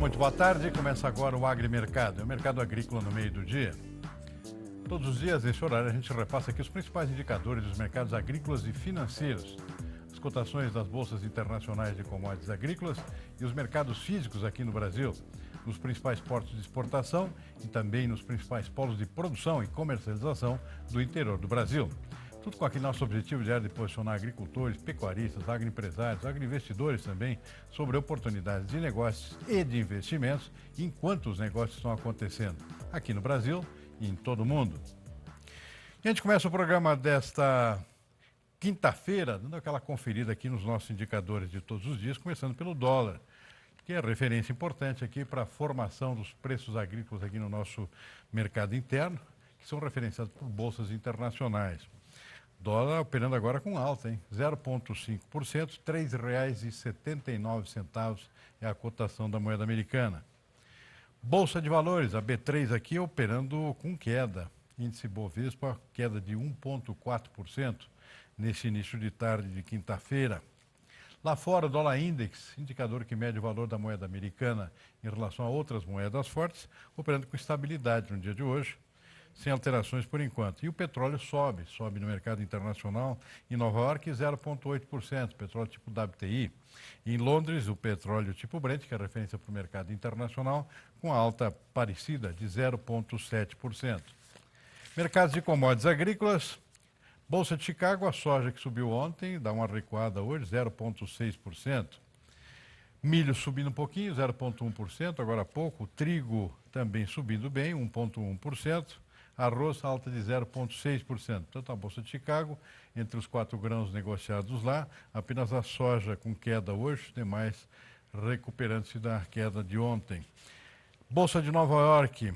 Muito boa tarde, começa agora o Agrimercado, é o mercado agrícola no meio do dia. Todos os dias, nesse horário, a gente repassa aqui os principais indicadores dos mercados agrícolas e financeiros, as cotações das bolsas internacionais de commodities agrícolas e os mercados físicos aqui no Brasil, nos principais portos de exportação e também nos principais polos de produção e comercialização do interior do Brasil. Tudo com aquele nosso objetivo diário de posicionar agricultores, pecuaristas, agroempresários, agroinvestidores também sobre oportunidades de negócios e de investimentos enquanto os negócios estão acontecendo aqui no Brasil e em todo o mundo. E a gente começa o programa desta quinta-feira, dando aquela conferida aqui nos nossos indicadores de todos os dias, começando pelo dólar, que é referência importante aqui para a formação dos preços agrícolas aqui no nosso mercado interno, que são referenciados por bolsas internacionais. Dólar operando agora com alta, hein? 0,5%, R$ 3,79 é a cotação da moeda americana. Bolsa de Valores, a B3 aqui operando com queda. Índice Bovespa, queda de 1,4% nesse início de tarde de quinta-feira. Lá fora, o dólar index, indicador que mede o valor da moeda americana em relação a outras moedas fortes, operando com estabilidade no dia de hoje, sem alterações por enquanto. E o petróleo sobe no mercado internacional, em Nova York 0,8%, petróleo tipo WTI. Em Londres, o petróleo tipo Brent, que é referência para o mercado internacional, com alta parecida de 0,7%. Mercados de commodities agrícolas, Bolsa de Chicago, a soja que subiu ontem, dá uma recuada hoje, 0,6%. Milho subindo um pouquinho, 0,1%, agora há pouco. O trigo também subindo bem, 1,1%. Arroz alta de 0,6%. Portanto, a Bolsa de Chicago, entre os 4 grãos negociados lá, apenas a soja com queda hoje, os demais recuperando-se da queda de ontem. Bolsa de Nova York,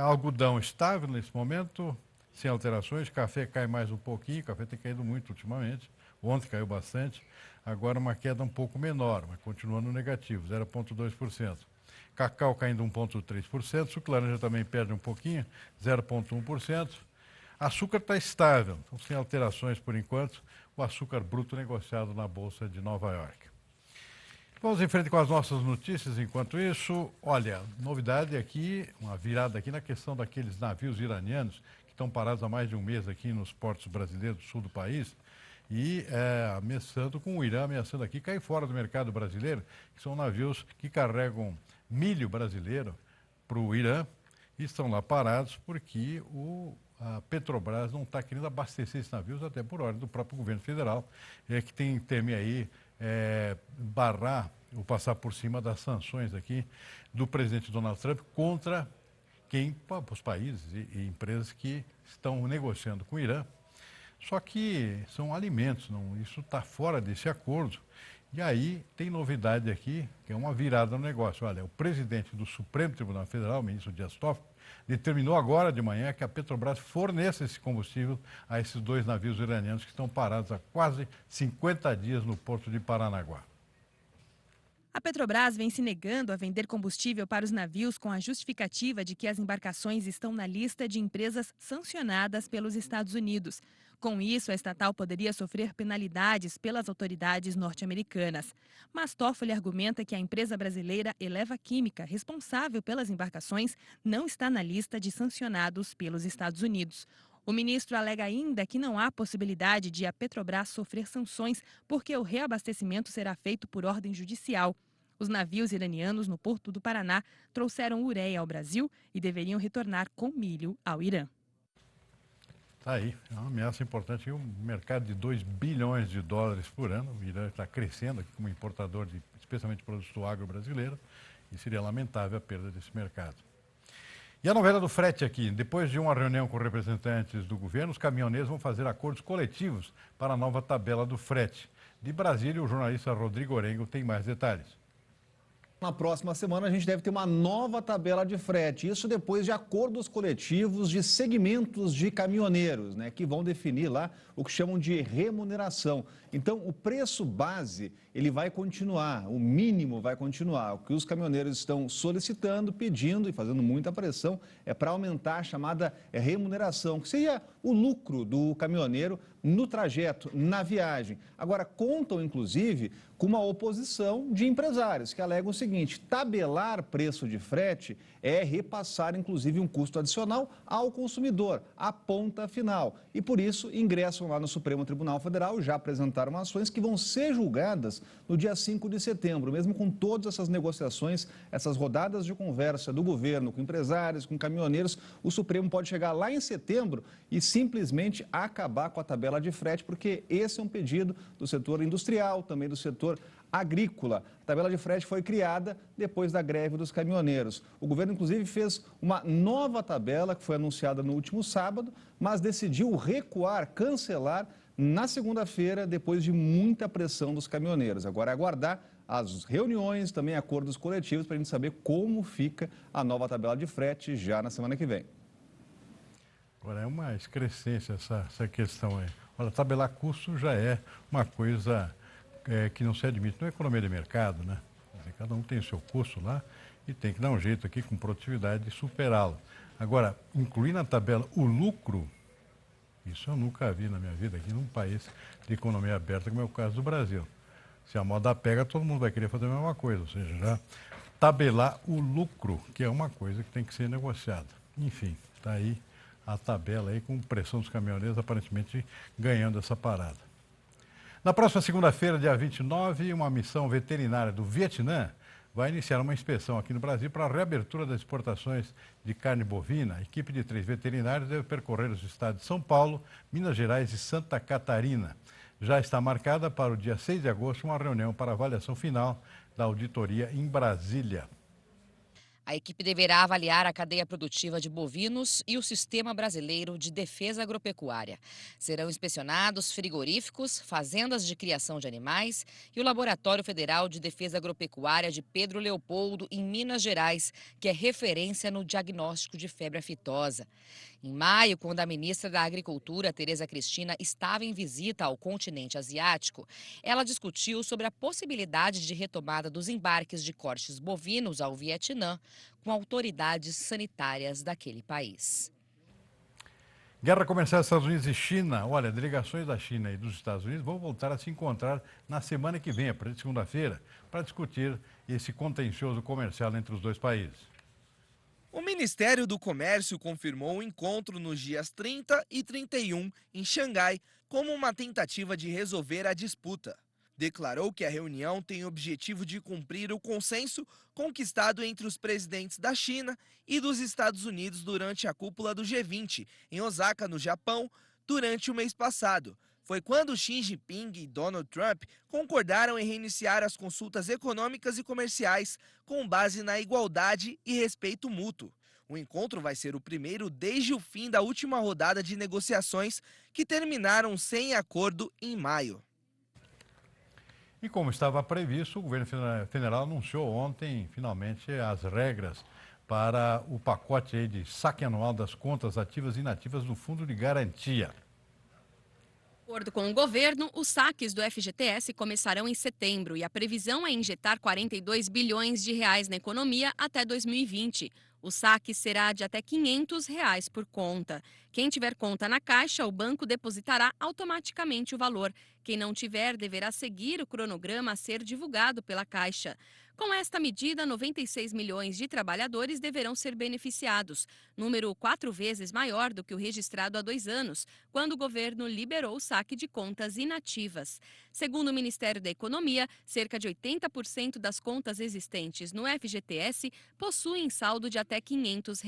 algodão estável nesse momento, sem alterações. Café cai mais um pouquinho, café tem caído muito ultimamente. Ontem caiu bastante, agora uma queda um pouco menor, mas continuando negativo, 0,2%. Cacau caindo 1,3%, suco laranja também perde um pouquinho, 0,1%. Açúcar está estável, então sem alterações por enquanto, o açúcar bruto negociado na Bolsa de Nova York. Vamos em frente com as nossas notícias. Enquanto isso, olha, novidade aqui, uma virada aqui na questão daqueles navios iranianos que estão parados há mais de um mês aqui nos portos brasileiros do sul do país e ameaçando com o Irã, ameaçando aqui cair fora do mercado brasileiro, que são navios que carregam milho brasileiro para o Irã e estão lá parados porque a Petrobras não está querendo abastecer esses navios, até por ordem do próprio governo federal, que teme aí barrar ou passar por cima das sanções aqui do presidente Donald Trump contra os países e empresas que estão negociando com o Irã. Só que são alimentos, isso está fora desse acordo. E aí tem novidade aqui, que é uma virada no negócio. Olha, o presidente do Supremo Tribunal Federal, o ministro Dias Toffoli, determinou agora de manhã que a Petrobras forneça esse combustível a esses 2 navios iranianos que estão parados há quase 50 dias no porto de Paranaguá. A Petrobras vem se negando a vender combustível para os navios com a justificativa de que as embarcações estão na lista de empresas sancionadas pelos Estados Unidos. Com isso, a estatal poderia sofrer penalidades pelas autoridades norte-americanas. Mas Toffoli argumenta que a empresa brasileira Eleva Química, responsável pelas embarcações, não está na lista de sancionados pelos Estados Unidos. O ministro alega ainda que não há possibilidade de a Petrobras sofrer sanções porque o reabastecimento será feito por ordem judicial. Os navios iranianos no Porto do Paraná trouxeram ureia ao Brasil e deveriam retornar com milho ao Irã. Está aí, é uma ameaça importante. Um mercado de 2 bilhões de dólares por ano. O Irã está crescendo aqui como importador de, especialmente, produtos do agro brasileiro. E seria lamentável a perda desse mercado. E a novela do frete aqui. Depois de uma reunião com representantes do governo, os caminhoneiros vão fazer acordos coletivos para a nova tabela do frete. De Brasília, o jornalista Rodrigo Orengo tem mais detalhes. Na próxima semana, a gente deve ter uma nova tabela de frete. Isso depois de acordos coletivos de segmentos de caminhoneiros, que vão definir lá o que chamam de remuneração. Então, o preço base, ele vai continuar, o mínimo vai continuar. O que os caminhoneiros estão solicitando, pedindo e fazendo muita pressão é para aumentar a chamada remuneração, que seria o lucro do caminhoneiro no trajeto, na viagem. Agora, contam, inclusive, com uma oposição de empresários que alegam o seguinte: tabelar preço de frete é repassar, inclusive, um custo adicional ao consumidor, à ponta final. E, por isso, ingressam lá no Supremo Tribunal Federal e já apresentaram ações que vão ser julgadas no dia 5 de setembro, mesmo com todas essas negociações, essas rodadas de conversa do governo com empresários, com caminhoneiros. O Supremo pode chegar lá em setembro e simplesmente acabar com a tabela de frete, porque esse é um pedido do setor industrial, também do setor agrícola. A tabela de frete foi criada depois da greve dos caminhoneiros. O governo, inclusive, fez uma nova tabela que foi anunciada no último sábado, mas decidiu recuar, cancelar na segunda-feira, depois de muita pressão dos caminhoneiros. Agora é aguardar as reuniões, também acordos coletivos, para a gente saber como fica a nova tabela de frete já na semana que vem. Agora, é uma excrescência essa questão aí. Olha, tabelar custo já é uma coisa que não se admite. Não é economia de mercado, né? Cada um tem o seu custo lá e tem que dar um jeito aqui com produtividade de superá-lo. Agora, incluir na tabela o lucro, isso eu nunca vi na minha vida aqui num país de economia aberta, como é o caso do Brasil. Se a moda pega, todo mundo vai querer fazer a mesma coisa, ou seja, já tabelar o lucro, que é uma coisa que tem que ser negociada. Enfim, está aí a tabela aí com pressão dos caminhoneiros aparentemente ganhando essa parada. Na próxima segunda-feira, dia 29, uma missão veterinária do Vietnã vai iniciar uma inspeção aqui no Brasil para a reabertura das exportações de carne bovina. A equipe de 3 veterinários deve percorrer os estados de São Paulo, Minas Gerais e Santa Catarina. Já está marcada para o dia 6 de agosto uma reunião para avaliação final da auditoria em Brasília. A equipe deverá avaliar a cadeia produtiva de bovinos e o Sistema Brasileiro de Defesa Agropecuária. Serão inspecionados frigoríficos, fazendas de criação de animais e o Laboratório Federal de Defesa Agropecuária de Pedro Leopoldo, em Minas Gerais, que é referência no diagnóstico de febre aftosa. Em maio, quando a ministra da Agricultura, Tereza Cristina, estava em visita ao continente asiático, ela discutiu sobre a possibilidade de retomada dos embarques de cortes bovinos ao Vietnã com autoridades sanitárias daquele país. Guerra comercial Estados Unidos e China. Olha, delegações da China e dos Estados Unidos vão voltar a se encontrar na semana que vem, a partir de segunda-feira, para discutir esse contencioso comercial entre os dois países. O Ministério do Comércio confirmou o encontro nos dias 30 e 31 em Xangai como uma tentativa de resolver a disputa. Declarou que a reunião tem o objetivo de cumprir o consenso conquistado entre os presidentes da China e dos Estados Unidos durante a cúpula do G20 em Osaka, no Japão, durante o mês passado. Foi quando Xi Jinping e Donald Trump concordaram em reiniciar as consultas econômicas e comerciais com base na igualdade e respeito mútuo. O encontro vai ser o primeiro desde o fim da última rodada de negociações, que terminaram sem acordo em maio. E como estava previsto, o governo federal anunciou ontem, finalmente, as regras para o pacote aí de saque anual das contas ativas e inativas do Fundo de Garantia. De acordo com o governo, os saques do FGTS começarão em setembro e a previsão é injetar 42 bilhões de reais na economia até 2020. O saque será de até R$ 500 por conta. Quem tiver conta na Caixa, o banco depositará automaticamente o valor. Quem não tiver, deverá seguir o cronograma a ser divulgado pela Caixa. Com esta medida, 96 milhões de trabalhadores deverão ser beneficiados, número 4 vezes maior do que o registrado há 2 anos, quando o governo liberou o saque de contas inativas. Segundo o Ministério da Economia, cerca de 80% das contas existentes no FGTS possuem saldo de até R$ 500.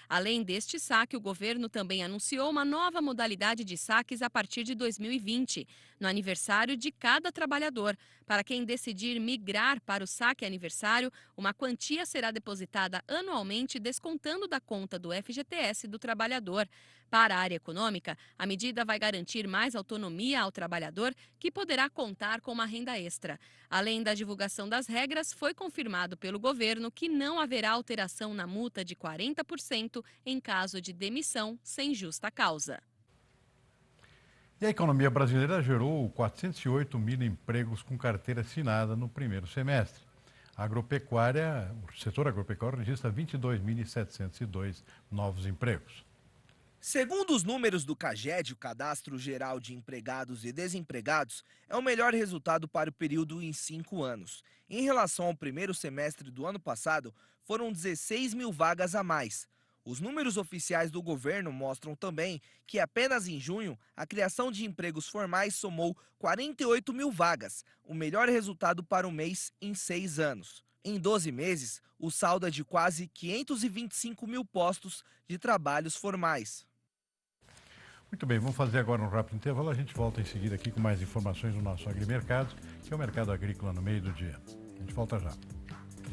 Além deste saque, o governo também anunciou uma nova modalidade de saques a partir de 2020, no aniversário de cada trabalhador. Para quem decidir migrar para o saque aniversário, uma quantia será depositada anualmente descontando da conta do FGTS do trabalhador. Para a área econômica, a medida vai garantir mais autonomia ao trabalhador, que poderá contar com uma renda extra. Além da divulgação das regras, foi confirmado pelo governo que não haverá alteração na multa de 40% em caso de demissão sem justa causa. E a economia brasileira gerou 408 mil empregos com carteira assinada no primeiro semestre. O setor agropecuário registra 22.702 novos empregos. Segundo os números do CAGED, o Cadastro Geral de Empregados e Desempregados, é o melhor resultado para o período em 5 anos. Em relação ao primeiro semestre do ano passado, foram 16 mil vagas a mais. Os números oficiais do governo mostram também que apenas em junho a criação de empregos formais somou 48 mil vagas, o melhor resultado para o mês em 6 anos. Em 12 meses, o saldo é de quase 525 mil postos de trabalhos formais. Muito bem, vamos fazer agora um rápido intervalo. A gente volta em seguida aqui com mais informações do nosso agrimercado, que é o mercado agrícola no meio do dia. A gente volta já.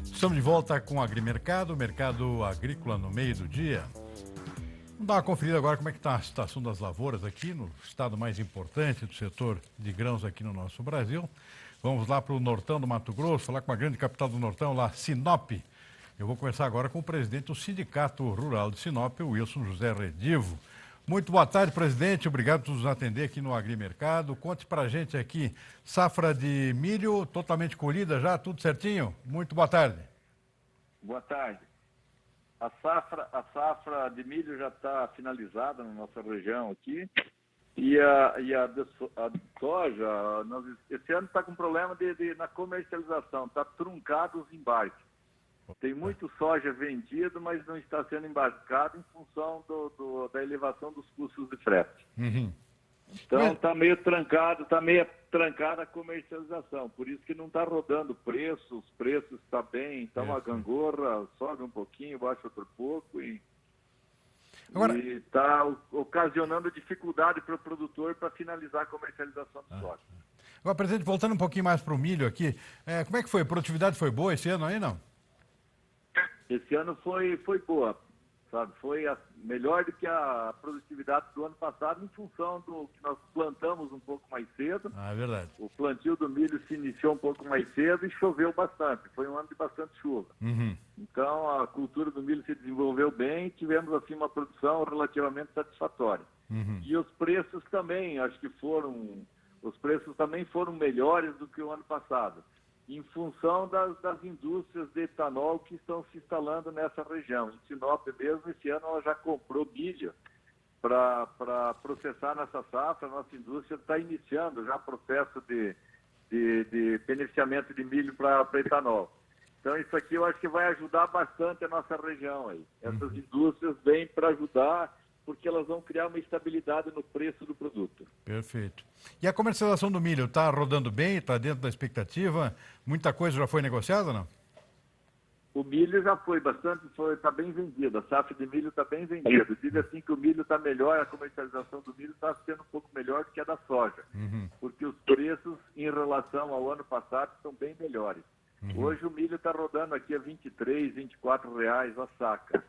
Estamos de volta com o agrimercado, o mercado agrícola no meio do dia. Vamos dar uma conferida agora como é que está a situação das lavouras aqui no estado mais importante do setor de grãos aqui no nosso Brasil. Vamos lá para o Nortão do Mato Grosso, falar com a grande capital do Nortão, lá, Sinop. Eu vou conversar agora com o presidente do Sindicato Rural de Sinop, o Wilson José Redivo. Muito boa tarde, presidente. Obrigado por nos atender aqui no Agrimercado. Conte pra gente aqui, safra de milho totalmente colhida já, tudo certinho? Muito boa tarde. Boa tarde. A safra de milho já está finalizada na nossa região aqui. E a de soja, esse ano está com problema na comercialização, está truncado os embarques. Tem muito soja vendido, mas não está sendo embarcado em função da elevação dos custos de frete. Uhum. Então está meio trancada a comercialização, por isso que não está rodando os preços está bem, está uma gangorra, sobe um pouquinho, baixa outro pouco e está ocasionando dificuldade para o produtor para finalizar a comercialização do soja. Agora, presidente, voltando um pouquinho mais para o milho aqui, como é que foi? A produtividade foi boa esse ano aí, não? Esse ano foi boa, sabe? Foi melhor do que a produtividade do ano passado em função do que nós plantamos um pouco mais cedo. É verdade. O plantio do milho se iniciou um pouco mais cedo e choveu bastante. Foi um ano de bastante chuva. Uhum. Então a cultura do milho se desenvolveu bem e tivemos assim uma produção relativamente satisfatória. Uhum. E os preços também, acho que os preços também foram melhores do que o ano passado, em função das indústrias de etanol que estão se instalando nessa região. Em Sinop mesmo, esse ano ela já comprou milho para processar nessa safra. A nossa indústria está iniciando já processo de beneficiamento de milho para etanol. Então isso aqui eu acho que vai ajudar bastante a nossa região aí. Essas indústrias vêm para ajudar, porque elas vão criar uma estabilidade no preço do produto. Perfeito. E a comercialização do milho está rodando bem? Está dentro da expectativa? Muita coisa já foi negociada, não? O milho já está bem vendido. A safra de milho está bem vendida. Diz assim que o milho está melhor, a comercialização do milho está sendo um pouco melhor do que a da soja. Uhum. Porque os preços em relação ao ano passado são bem melhores. Uhum. Hoje o milho está rodando aqui a R$23, R$24 a saca.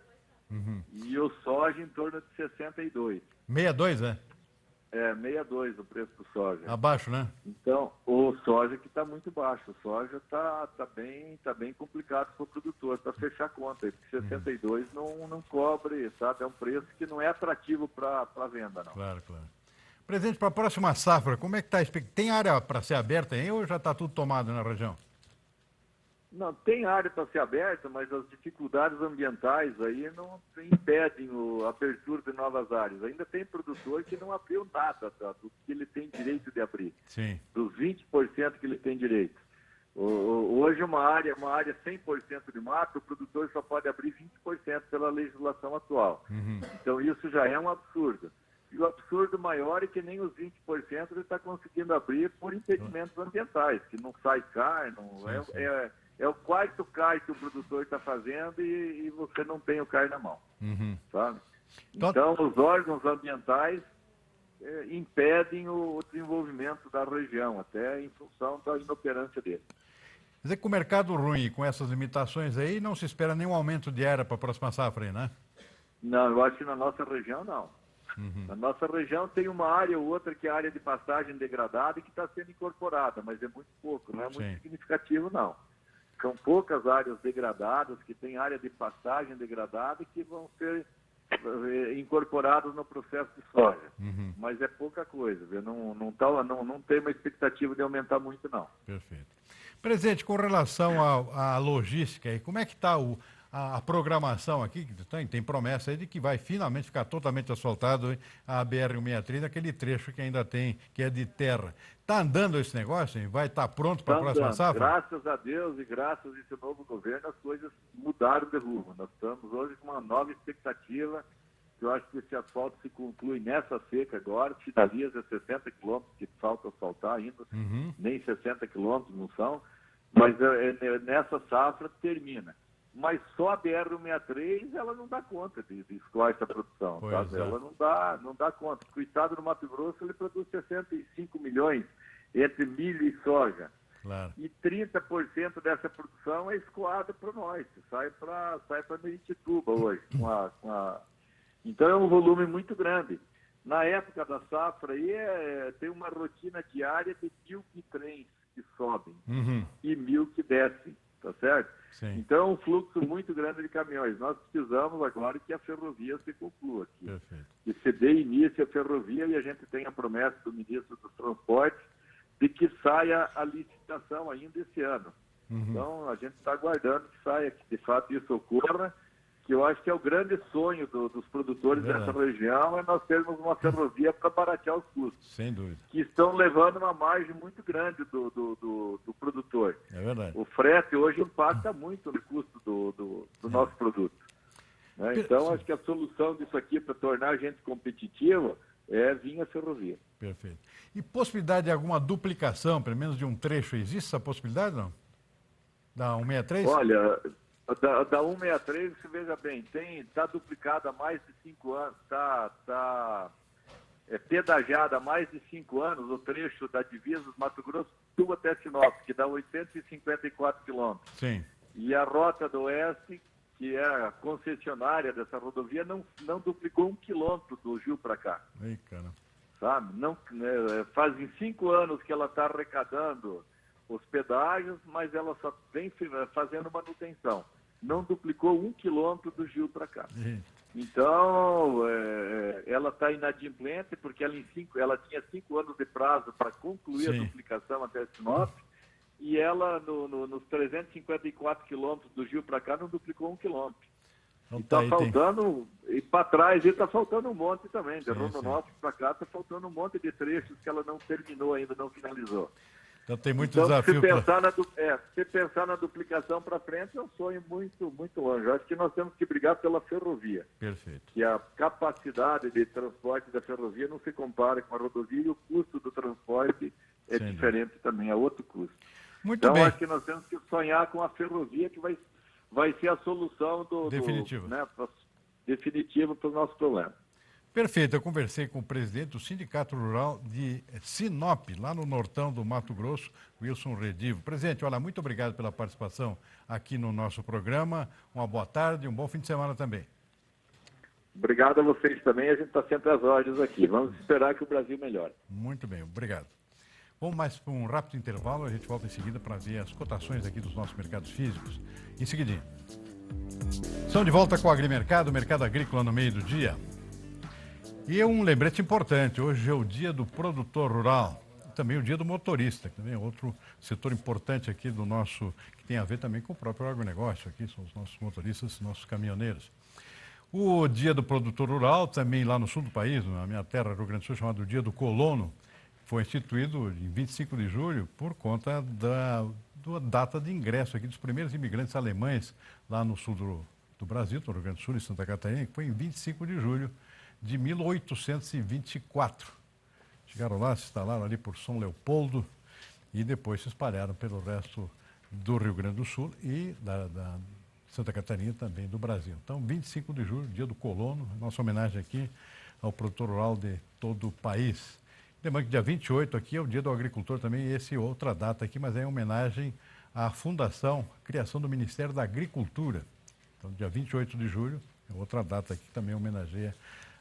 Uhum. E o soja em torno de 62. 62, né? 62 o preço do soja. Abaixo, né? Então, o soja que está muito baixo. O soja está bem complicado para o produtor, para fechar a conta. Porque 62 não cobre, sabe? É um preço que não é atrativo para a venda, não. Claro, claro. Presidente, para a próxima safra, como é que está? Tem área para ser aberta aí ou já está tudo tomado na região? Não, tem área para ser aberta, mas as dificuldades ambientais aí não impedem a abertura de novas áreas. Ainda tem produtor que não abriu nada do que ele tem direito de abrir. Sim. Dos 20% que ele tem direito. Hoje uma área 100% de mato, o produtor só pode abrir 20% pela legislação atual. Uhum. Então isso já é um absurdo. E o absurdo maior é que nem os 20% ele está conseguindo abrir por impedimentos ambientais, que não sai CAR, é o quarto CAR que o produtor está fazendo e você não tem o CAR na mão. Uhum. Sabe? Então os órgãos ambientais impedem o desenvolvimento da região, até em função da inoperância dele. Quer dizer que com o mercado ruim, com essas limitações aí, não se espera nenhum aumento de área para a próxima safra aí, né? Não, eu acho que na nossa região não. Uhum. Na nossa região tem uma área ou outra que é a área de pastagem degradada e que está sendo incorporada, mas é muito pouco, não é muito significativo não. São poucas áreas degradadas, que tem área de pastagem degradada e que vão ser incorporadas no processo de soja. Uhum. Mas é pouca coisa, viu? Não tem uma expectativa de aumentar muito, não. Perfeito. Presidente, com relação à logística, como é que está a programação aqui, que tem promessa aí de que vai finalmente ficar totalmente asfaltado a BR-163, aquele trecho que ainda tem, que é de terra. Está andando esse negócio, hein? Vai estar pronto para a próxima safra? Graças a Deus e graças a esse novo governo, as coisas mudaram de rumo. Nós estamos hoje com uma nova expectativa. Eu acho que esse asfalto se conclui nessa seca agora, finaliza 60 quilômetros que falta asfaltar ainda, nem 60 quilômetros não são, mas nessa safra termina. Mas só a BR-163 ela não dá conta de escoar essa produção, tá? Ela não dá conta. O estado do Mato Grosso ele produz 65 milhões entre milho e soja. Claro. E 30% dessa produção é escoada para nós, sai para Miritituba hoje, Então é um volume muito grande. Na época da safra aí tem uma rotina diária de 1.000 trens que sobem e 1.000 que descem, tá certo? Sim. Então é um fluxo muito grande de caminhões. Nós precisamos agora que a ferrovia se conclua aqui. Perfeito. Que se dê início à ferrovia e a gente tem a promessa do ministro dos Transportes de que saia a licitação ainda esse ano. Então a gente está aguardando que saia, que de fato isso ocorra, que eu acho que é o grande sonho dos produtores dessa região, é nós termos uma ferrovia para baratear os custos. Sem dúvida. Que estão levando uma margem muito grande do produtor. É verdade. O frete hoje impacta muito no custo do nosso produto. Né? Então, acho que a solução disso aqui para tornar a gente competitiva é vir a ferrovia. Perfeito. E possibilidade de alguma duplicação, pelo menos de um trecho, existe essa possibilidade, não? Da 163? Olha, da 163, você veja bem, está duplicada há mais de 5 anos, está pedagiada há mais de 5 anos o trecho da divisa do Mato Grosso do até Sinop, que dá 854 quilômetros. Sim. E a Rota do Oeste, que é a concessionária dessa rodovia, não duplicou 1 quilômetro do Gil para cá. Ei, cara. Sabe? Fazem 5 anos que ela está arrecadando os pedágios, mas ela só vem fazendo manutenção. Não duplicou 1 quilômetro do Gil para cá. Então, ela está inadimplente, porque ela tinha 5 anos de prazo para concluir a duplicação até Sinop, e ela, nos 354 quilômetros do Gil para cá, não duplicou 1 quilômetro. Então, Está faltando, e para trás está faltando um monte também. De Rondonópolis para cá está faltando um monte de trechos que ela não terminou ainda, não finalizou. Então tem muito desafio. Se pensar na duplicação para frente, é um sonho muito, muito longe. Eu acho que nós temos que brigar pela ferrovia. Perfeito. Que a capacidade de transporte da ferrovia não se compara com a rodovia e o custo do transporte é diferente também, é outro custo. Muito bem. Acho que nós temos que sonhar com a ferrovia que vai ser a solução definitiva para o nosso problema. Perfeito, eu conversei com o presidente do Sindicato Rural de Sinop, lá no nortão do Mato Grosso, Wilson Redivo. Presidente, olha, muito obrigado pela participação aqui no nosso programa. Uma boa tarde e um bom fim de semana também. Obrigado a vocês também, a gente está sempre às ordens aqui. Vamos esperar que o Brasil melhore. Muito bem, obrigado. Vamos mais para um rápido intervalo, a gente volta em seguida para ver as cotações aqui dos nossos mercados físicos. Em seguidinho. Estão de volta com o Agrimercado, mercado agrícola no meio do dia. E um lembrete importante, hoje é o dia do produtor rural, também o dia do motorista, que também é outro setor importante aqui do nosso, que tem a ver também com o próprio agronegócio, aqui são os nossos motoristas, nossos caminhoneiros. O dia do produtor rural, também lá no sul do país, na minha terra, Rio Grande do Sul, chamado Dia do Colono, foi instituído em 25 de julho por conta da data de ingresso aqui dos primeiros imigrantes alemães lá no sul do Brasil, no Rio Grande do Sul e Santa Catarina, que foi em 25 de julho de 1824. Chegaram lá, se instalaram ali por São Leopoldo e depois se espalharam pelo resto do Rio Grande do Sul e da Santa Catarina também do Brasil. Então, 25 de julho, dia do colono, nossa homenagem aqui ao produtor rural de todo o país. Lembrando que dia 28 aqui é o dia do agricultor também, esse é outra data aqui, mas é em homenagem à fundação, criação do Ministério da Agricultura. Então, dia 28 de julho é outra data aqui que também homenageia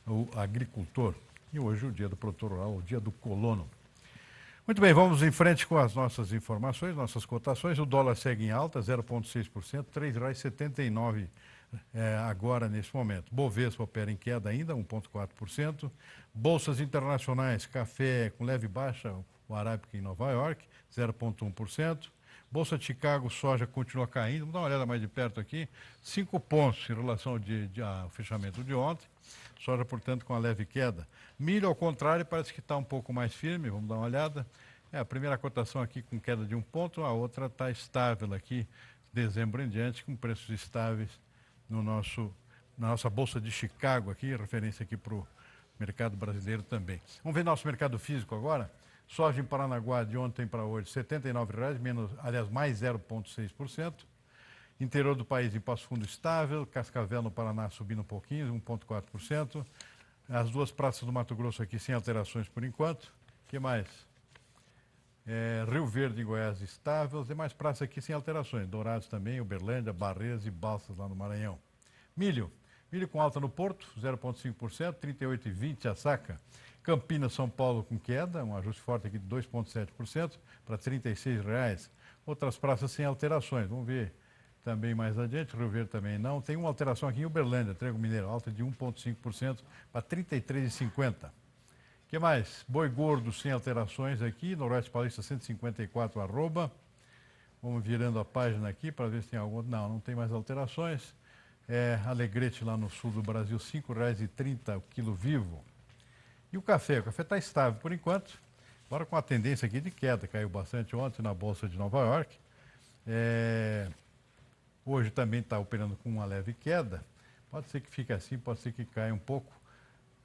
o agricultor. E hoje o dia do produtor rural, o dia do colono. Muito bem, vamos em frente com as nossas informações, nossas cotações. O dólar segue em alta, 0,6%, R$ 3,79 agora nesse momento. Bovespa opera em queda ainda, 1,4%. Bolsas internacionais, café com leve baixa, o Arábica em Nova York, 0,1%. Bolsa de Chicago, soja continua caindo. Vamos dar uma olhada mais de perto aqui. 5 pontos em relação ao fechamento de ontem. Soja, portanto, com a leve queda. Milho, ao contrário, parece que está um pouco mais firme. Vamos dar uma olhada. A primeira cotação aqui com queda de 1 ponto, a outra está estável aqui, dezembro em diante, com preços estáveis na nossa Bolsa de Chicago aqui, referência aqui para o mercado brasileiro também. Vamos ver nosso mercado físico agora. Soja em Paranaguá de ontem para hoje, R$ 79,00, mais 0,6%. Interior do país em Passo Fundo estável, Cascavel no Paraná subindo um pouquinho, 1,4%. As duas praças do Mato Grosso aqui sem alterações por enquanto. O que mais? Rio Verde em Goiás estável, as demais praças aqui sem alterações. Dourados também, Uberlândia, Barreiras e Balsas lá no Maranhão. Milho com alta no Porto, 0,5%, 38,20 a saca. Campinas, São Paulo com queda, um ajuste forte aqui de 2,7% para R$ 36,00. Outras praças sem alterações, vamos ver também mais adiante, Rio Verde também não. Tem uma alteração aqui em Uberlândia, trigo mineiro, alta de 1,5% para R$ 33,50. O que mais? Boi gordo sem alterações aqui, Noroeste Paulista 154 arroba. Vamos virando a página aqui para ver se tem algum. Não tem mais alterações. Alegrete lá no sul do Brasil, R$ 5,30 o quilo vivo. E o café está estável por enquanto, agora com a tendência aqui de queda, caiu bastante ontem na Bolsa de Nova York. Hoje também está operando com uma leve queda, pode ser que fique assim, pode ser que caia um pouco.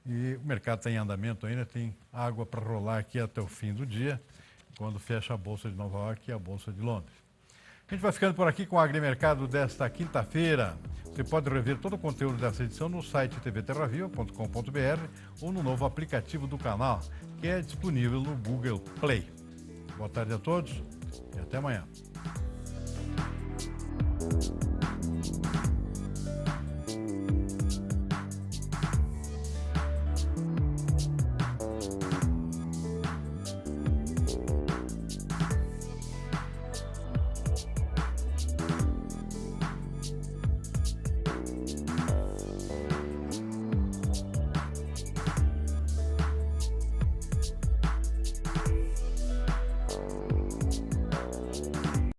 E o mercado está em andamento ainda, tem água para rolar aqui até o fim do dia, quando fecha a Bolsa de Nova York e a Bolsa de Londres. A gente vai ficando por aqui com o Agrimercado desta quinta-feira. Você pode rever todo o conteúdo dessa edição no site tvterravia.com.br ou no novo aplicativo do canal, que é disponível no Google Play. Boa tarde a todos e até amanhã.